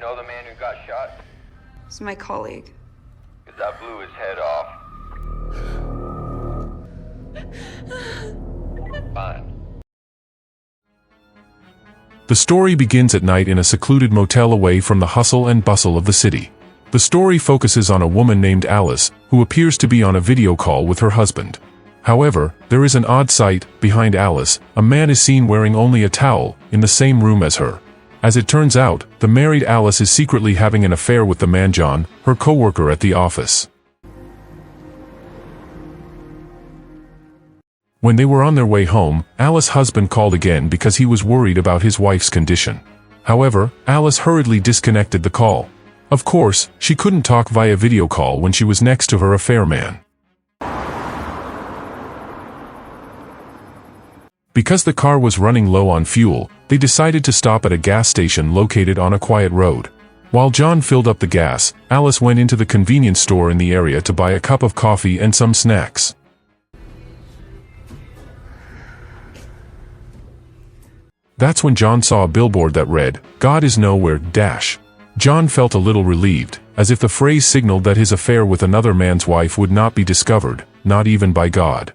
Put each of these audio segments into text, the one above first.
know the man who got shot? It's my colleague. 'Cause I blew his head off. Fine. The story begins at night in a secluded motel away from the hustle and bustle of the city. The story focuses on a woman named Alice, who appears to be on a video call with her husband. However, there is an odd sight. Behind Alice, a man is seen wearing only a towel, in the same room as her. As it turns out, the married Alice is secretly having an affair with the man John, her co-worker at the office. When they were on their way home, Alice's husband called again because he was worried about his wife's condition. However, Alice hurriedly disconnected the call. Of course, she couldn't talk via video call when she was next to her affair man. Because the car was running low on fuel, they decided to stop at a gas station located on a quiet road. While John filled up the gas, Alice went into the convenience store in the area to buy a cup of coffee and some snacks. That's when John saw a billboard that read, "God is nowhere, dash." John felt a little relieved, as if the phrase signaled that his affair with another man's wife would not be discovered, not even by God.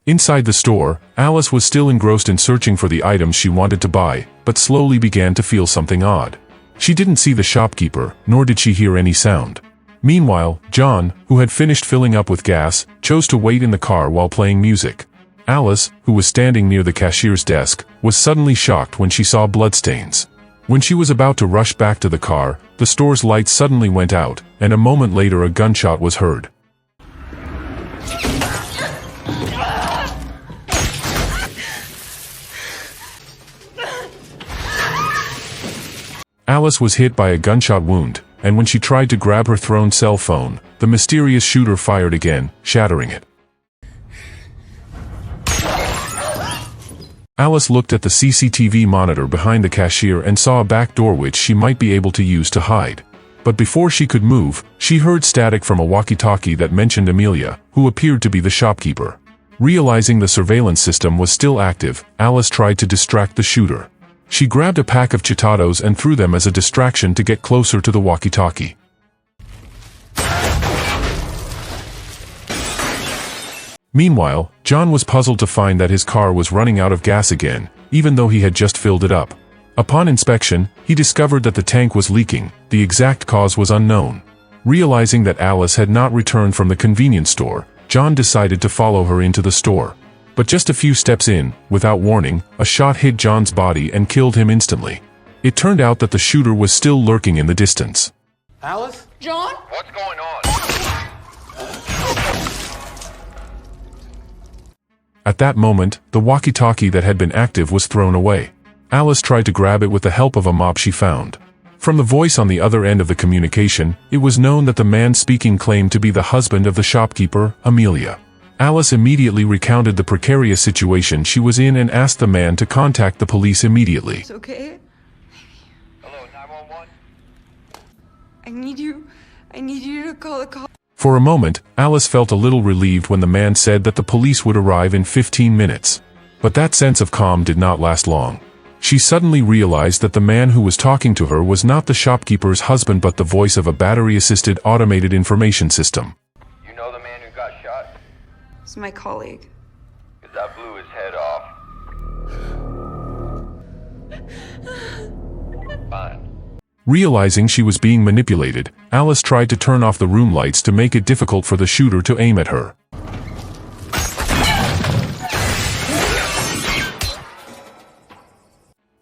Inside the store, Alice was still engrossed in searching for the items she wanted to buy, but slowly began to feel something odd. She didn't see the shopkeeper, nor did she hear any sound. Meanwhile, John, who had finished filling up with gas, chose to wait in the car while playing music. Alice, who was standing near the cashier's desk, was suddenly shocked when she saw bloodstains. When she was about to rush back to the car, the store's lights suddenly went out, and a moment later a gunshot was heard. Alice was hit by a gunshot wound, and when she tried to grab her thrown cell phone, the mysterious shooter fired again, shattering it. Alice looked at the CCTV monitor behind the cashier and saw a back door which she might be able to use to hide. But before she could move, she heard static from a walkie-talkie that mentioned Amelia, who appeared to be the shopkeeper. Realizing the surveillance system was still active, Alice tried to distract the shooter. She grabbed a pack of chitatos and threw them as a distraction to get closer to the walkie-talkie. Meanwhile, John was puzzled to find that his car was running out of gas again, even though he had just filled it up. Upon inspection, he discovered that the tank was leaking. The exact cause was unknown. Realizing that Alice had not returned from the convenience store, John decided to follow her into the store. But just a few steps in, without warning, a shot hit John's body and killed him instantly. It turned out that the shooter was still lurking in the distance. Alice? John? What's going on? At that moment, the walkie-talkie that had been active was thrown away. Alice tried to grab it with the help of a mop she found. From the voice on the other end of the communication, it was known that the man speaking claimed to be the husband of the shopkeeper, Amelia. Alice immediately recounted the precarious situation she was in and asked the man to contact the police immediately. It's okay. Hello, 911? I need you to call the cops. For a moment, Alice felt a little relieved when the man said that the police would arrive in 15 minutes. But that sense of calm did not last long. She suddenly realized that the man who was talking to her was not the shopkeeper's husband but the voice of a battery-assisted automated information system. You know the man who got shot? It's my colleague. 'Cause I blew his head off. Fine. Realizing she was being manipulated, Alice tried to turn off the room lights to make it difficult for the shooter to aim at her.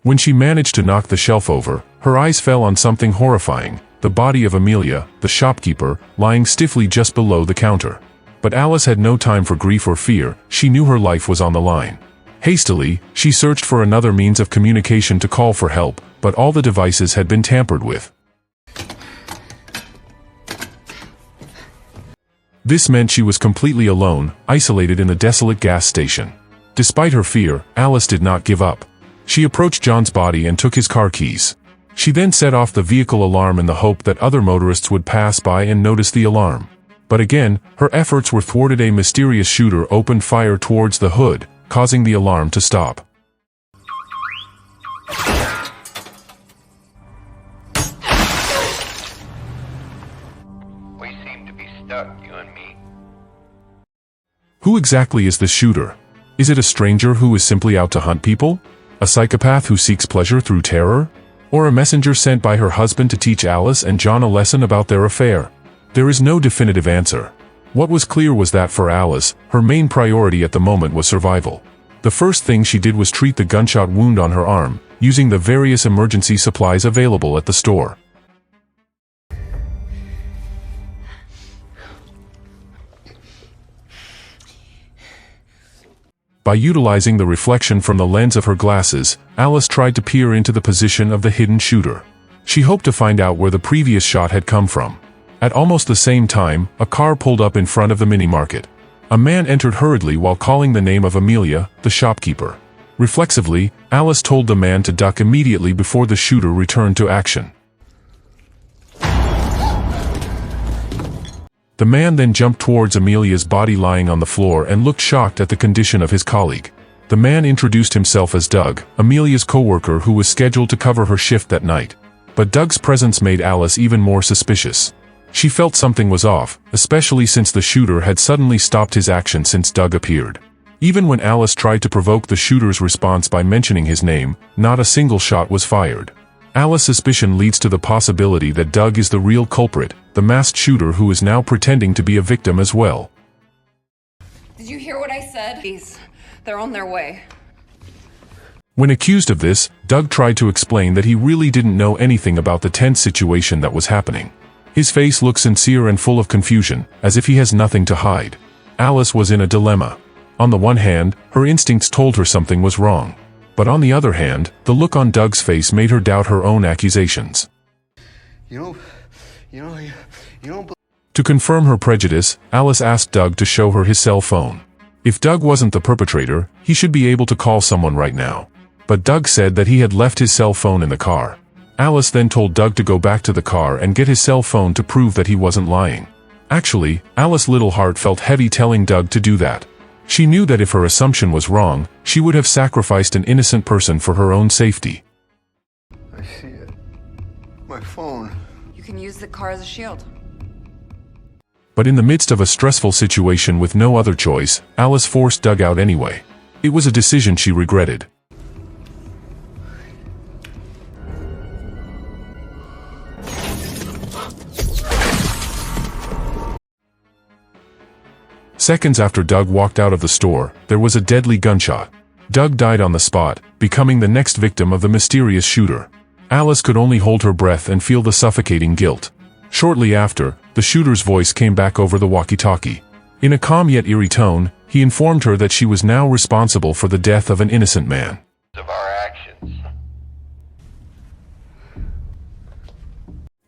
When she managed to knock the shelf over, her eyes fell on something horrifying, the body of Amelia, the shopkeeper, lying stiffly just below the counter. But Alice had no time for grief or fear. She knew her life was on the line. Hastily, she searched for another means of communication to call for help, but all the devices had been tampered with. This meant she was completely alone, isolated in the desolate gas station. Despite her fear, Alice did not give up. She approached John's body and took his car keys. She then set off the vehicle alarm in the hope that other motorists would pass by and notice the alarm. But again, her efforts were thwarted. A mysterious shooter opened fire towards the hood, causing the alarm to stop. duck, you and me. Who exactly is this shooter? Is it a stranger who is simply out to hunt people? A psychopath who seeks pleasure through terror? Or a messenger sent by her husband to teach Alice and John a lesson about their affair? There is no definitive answer. What was clear was that for Alice, her main priority at the moment was survival. The first thing she did was treat the gunshot wound on her arm, using the various emergency supplies available at the store. By utilizing the reflection from the lens of her glasses, Alice tried to peer into the position of the hidden shooter. She hoped to find out where the previous shot had come from. At almost the same time, a car pulled up in front of the mini-market. A man entered hurriedly while calling the name of Amelia, the shopkeeper. Reflexively, Alice told the man to duck immediately before the shooter returned to action. The man then jumped towards Amelia's body lying on the floor and looked shocked at the condition of his colleague. The man introduced himself as Doug, Amelia's co-worker who was scheduled to cover her shift that night. But Doug's presence made Alice even more suspicious. She felt something was off, especially since the shooter had suddenly stopped his action since Doug appeared. Even when Alice tried to provoke the shooter's response by mentioning his name, not a single shot was fired. Alice's suspicion leads to the possibility that Doug is the real culprit, the masked shooter who is now pretending to be a victim as well. Did you hear what I said? Please, they're on their way. When accused of this, Doug tried to explain that he really didn't know anything about the tense situation that was happening. His face looked sincere and full of confusion, as if he has nothing to hide. Alice was in a dilemma. On the one hand, her instincts told her something was wrong. But on the other hand, the look on Doug's face made her doubt her own accusations. You don't. To confirm her prejudice, Alice asked Doug to show her his cell phone. If Doug wasn't the perpetrator, he should be able to call someone right now. But Doug said that he had left his cell phone in the car. Alice then told Doug to go back to the car and get his cell phone to prove that he wasn't lying. Actually, Alice's little heart felt heavy telling Doug to do that. She knew that if her assumption was wrong, she would have sacrificed an innocent person for her own safety. I see it. My phone. You can use the car as a shield. But in the midst of a stressful situation with no other choice, Alice forced Doug out anyway. It was a decision she regretted. Seconds after Doug walked out of the store, there was a deadly gunshot. Doug died on the spot, becoming the next victim of the mysterious shooter. Alice could only hold her breath and feel the suffocating guilt. Shortly after, the shooter's voice came back over the walkie-talkie. In a calm yet eerie tone, he informed her that she was now responsible for the death of an innocent man. Of our actions.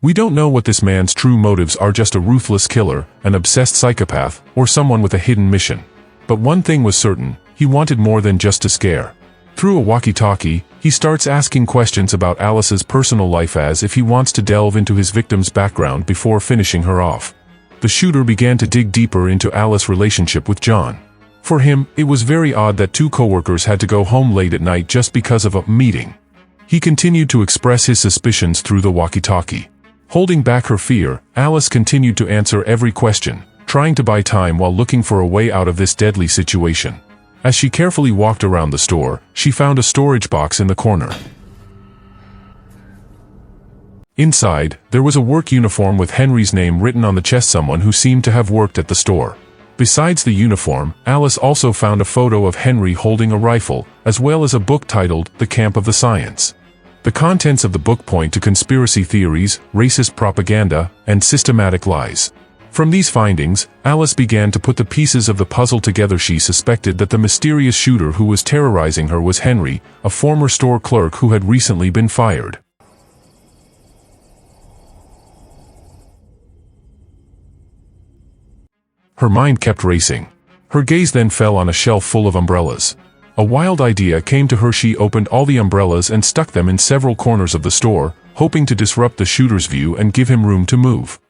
We don't know what this man's true motives are, just a ruthless killer, an obsessed psychopath, or someone with a hidden mission. But one thing was certain, he wanted more than just to scare. Through a walkie-talkie, he starts asking questions about Alice's personal life as if he wants to delve into his victim's background before finishing her off. The shooter began to dig deeper into Alice's relationship with John. For him, it was very odd that two coworkers had to go home late at night just because of a meeting. He continued to express his suspicions through the walkie-talkie. Holding back her fear, Alice continued to answer every question, trying to buy time while looking for a way out of this deadly situation. As she carefully walked around the store, she found a storage box in the corner. Inside, there was a work uniform with Henry's name written on the chest, someone who seemed to have worked at the store. Besides the uniform, Alice also found a photo of Henry holding a rifle, as well as a book titled The Camp of the Science. The contents of the book point to conspiracy theories, racist propaganda, and systematic lies. From these findings, Alice began to put the pieces of the puzzle together. She suspected that the mysterious shooter who was terrorizing her was Henry, a former store clerk who had recently been fired. Her mind kept racing. Her gaze then fell on a shelf full of umbrellas. A wild idea came to her. She opened all the umbrellas and stuck them in several corners of the store, hoping to disrupt the shooter's view and give him room to move.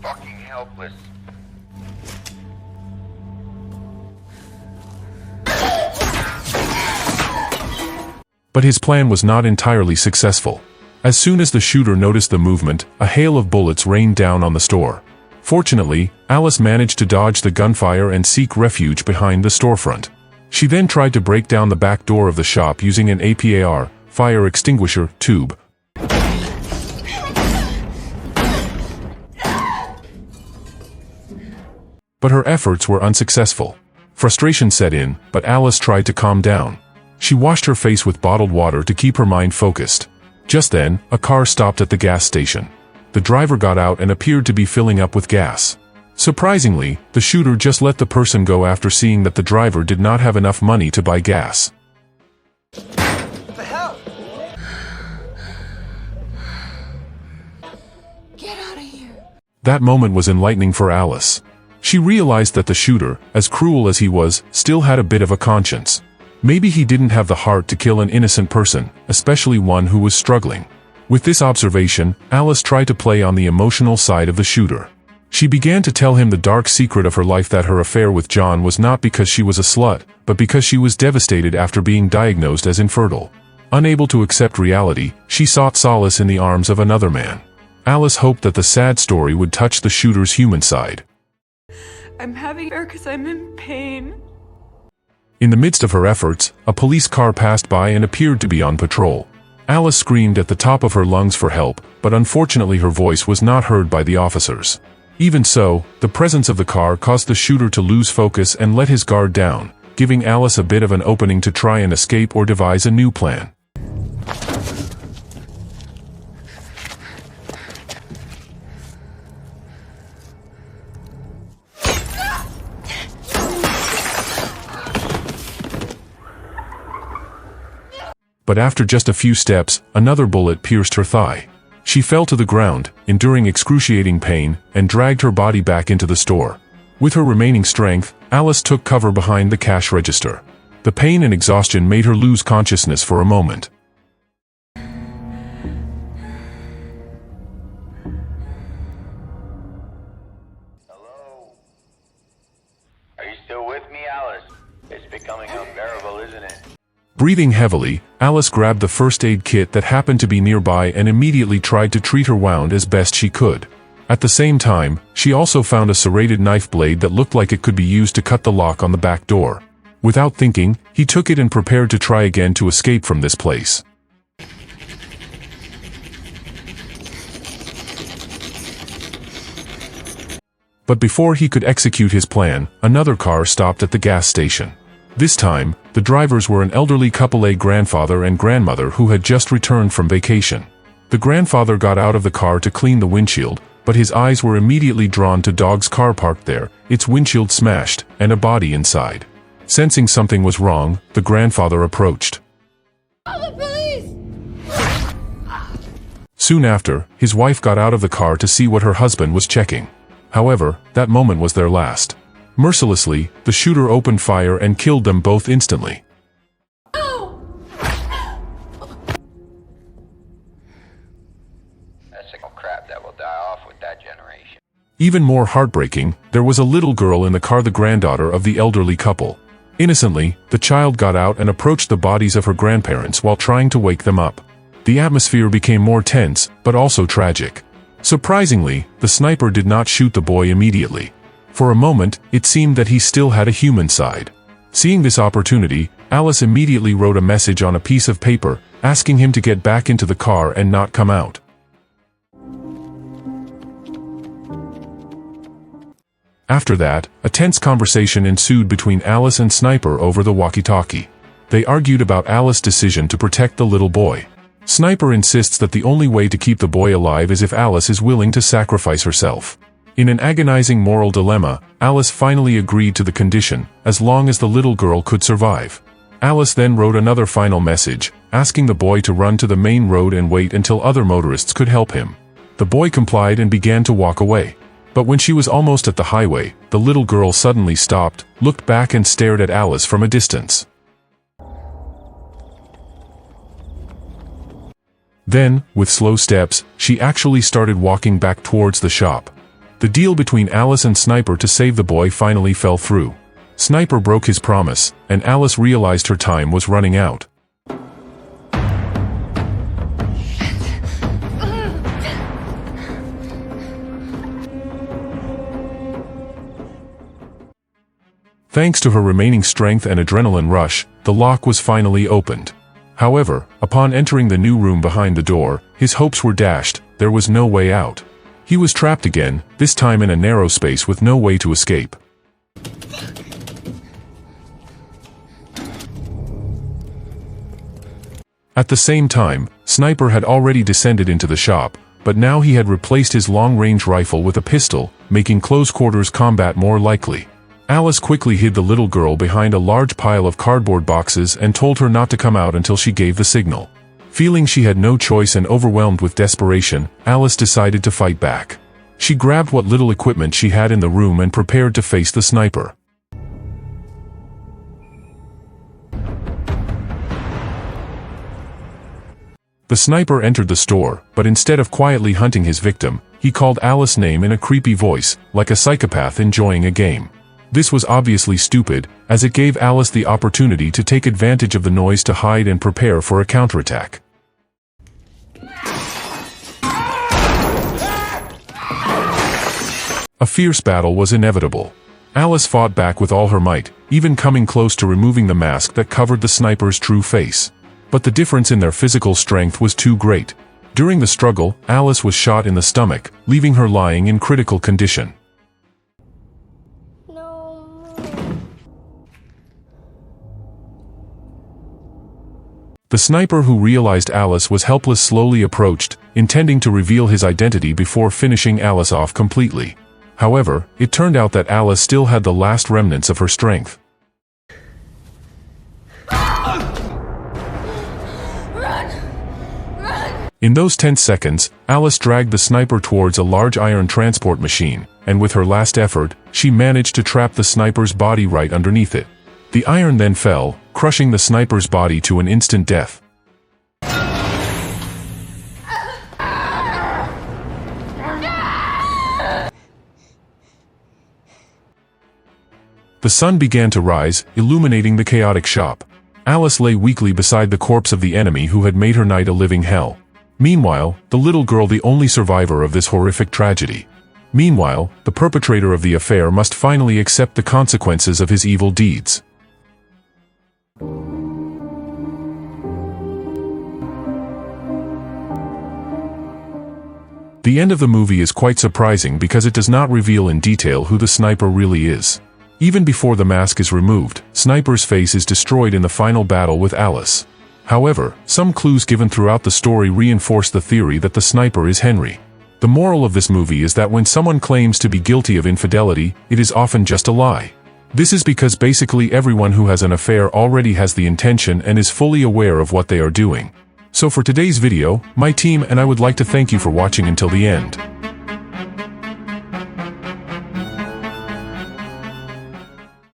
Fucking helpless. But his plan was not entirely successful. As soon as the shooter noticed the movement, a hail of bullets rained down on the store. Fortunately, Alice managed to dodge the gunfire and seek refuge behind the storefront. She then tried to break down the back door of the shop using an APAR, fire extinguisher, tube. But her efforts were unsuccessful. Frustration set in, but Alice tried to calm down. She washed her face with bottled water to keep her mind focused. Just then, a car stopped at the gas station. The driver got out and appeared to be filling up with gas. Surprisingly, the shooter just let the person go after seeing that the driver did not have enough money to buy gas. The hell? Get out of here. That moment was enlightening for Alice. She realized that the shooter, as cruel as he was, still had a bit of a conscience. Maybe he didn't have the heart to kill an innocent person, especially one who was struggling. With this observation, Alice tried to play on the emotional side of the shooter. She began to tell him the dark secret of her life, that her affair with John was not because she was a slut, but because she was devastated after being diagnosed as infertile. Unable to accept reality, she sought solace in the arms of another man. Alice hoped that the sad story would touch the shooter's human side. I'm having her because I'm in pain. In the midst of her efforts, a police car passed by and appeared to be on patrol. Alice screamed at the top of her lungs for help, but unfortunately her voice was not heard by the officers. Even so, the presence of the car caused the shooter to lose focus and let his guard down, giving Alice a bit of an opening to try and escape or devise a new plan. But after just a few steps, another bullet pierced her thigh. She fell to the ground, enduring excruciating pain, and dragged her body back into the store. With her remaining strength, Alice took cover behind the cash register. The pain and exhaustion made her lose consciousness for a moment. Hello? Are you still with me, Alice? It's becoming unbearable, isn't it? Breathing heavily, Alice grabbed the first aid kit that happened to be nearby and immediately tried to treat her wound as best she could. At the same time, she also found a serrated knife blade that looked like it could be used to cut the lock on the back door. Without thinking, he took it and prepared to try again to escape from this place. But before he could execute his plan, another car stopped at the gas station. This time, the drivers were an elderly couple, a grandfather and grandmother who had just returned from vacation. The grandfather got out of the car to clean the windshield, but his eyes were immediately drawn to Dog's car parked there, its windshield smashed, and a body inside. Sensing something was wrong, the grandfather approached. Call the police! Soon after, his wife got out of the car to see what her husband was checking. However, that moment was their last. Mercilessly, the shooter opened fire and killed them both instantly. That's the crap that will die off with that generation. Even more heartbreaking, there was a little girl in the car, the granddaughter of the elderly couple. Innocently, the child got out and approached the bodies of her grandparents while trying to wake them up. The atmosphere became more tense, but also tragic. Surprisingly, the sniper did not shoot the boy immediately. For a moment, it seemed that he still had a human side. Seeing this opportunity, Alice immediately wrote a message on a piece of paper, asking him to get back into the car and not come out. After that, a tense conversation ensued between Alice and Sniper over the walkie-talkie. They argued about Alice's decision to protect the little boy. Sniper insists that the only way to keep the boy alive is if Alice is willing to sacrifice herself. In an agonizing moral dilemma, Alice finally agreed to the condition, as long as the little girl could survive. Alice then wrote another final message, asking the boy to run to the main road and wait until other motorists could help him. The boy complied and began to walk away. But when she was almost at the highway, the little girl suddenly stopped, looked back and stared at Alice from a distance. Then, with slow steps, she actually started walking back towards the shop. The deal between Alice and Sniper to save the boy finally fell through. Sniper broke his promise, and Alice realized her time was running out. Thanks to her remaining strength and adrenaline rush, the lock was finally opened. However, upon entering the new room behind the door, his hopes were dashed. There was no way out. He was trapped again, this time in a narrow space with no way to escape. At the same time, Sniper had already descended into the shop, but now he had replaced his long-range rifle with a pistol, making close-quarters combat more likely. Alice quickly hid the little girl behind a large pile of cardboard boxes and told her not to come out until she gave the signal. Feeling she had no choice and overwhelmed with desperation, Alice decided to fight back. She grabbed what little equipment she had in the room and prepared to face the sniper. The sniper entered the store, but instead of quietly hunting his victim, he called Alice's name in a creepy voice, like a psychopath enjoying a game. This was obviously stupid, as it gave Alice the opportunity to take advantage of the noise to hide and prepare for a counterattack. A fierce battle was inevitable. Alice fought back with all her might, even coming close to removing the mask that covered the sniper's true face. But the difference in their physical strength was too great. During the struggle, Alice was shot in the stomach, leaving her lying in critical condition. The sniper, who realized Alice was helpless, slowly approached, intending to reveal his identity before finishing Alice off completely. However, it turned out that Alice still had the last remnants of her strength. In those tense seconds, Alice dragged the sniper towards a large iron transport machine, and with her last effort, she managed to trap the sniper's body right underneath it. The iron then fell, crushing the sniper's body to an instant death. The sun began to rise, illuminating the chaotic shop. Alice lay weakly beside the corpse of the enemy who had made her night a living hell. Meanwhile, the little girl, the only survivor of this horrific tragedy. Meanwhile, the perpetrator of the affair must finally accept the consequences of his evil deeds. The end of the movie is quite surprising because it does not reveal in detail who the sniper really is. Even before the mask is removed, Sniper's face is destroyed in the final battle with Alice. However, some clues given throughout the story reinforce the theory that the sniper is Henry. The moral of this movie is that when someone claims to be guilty of infidelity, it is often just a lie. This is because basically everyone who has an affair already has the intention and is fully aware of what they are doing. So for today's video, my team and I would like to thank you for watching until the end.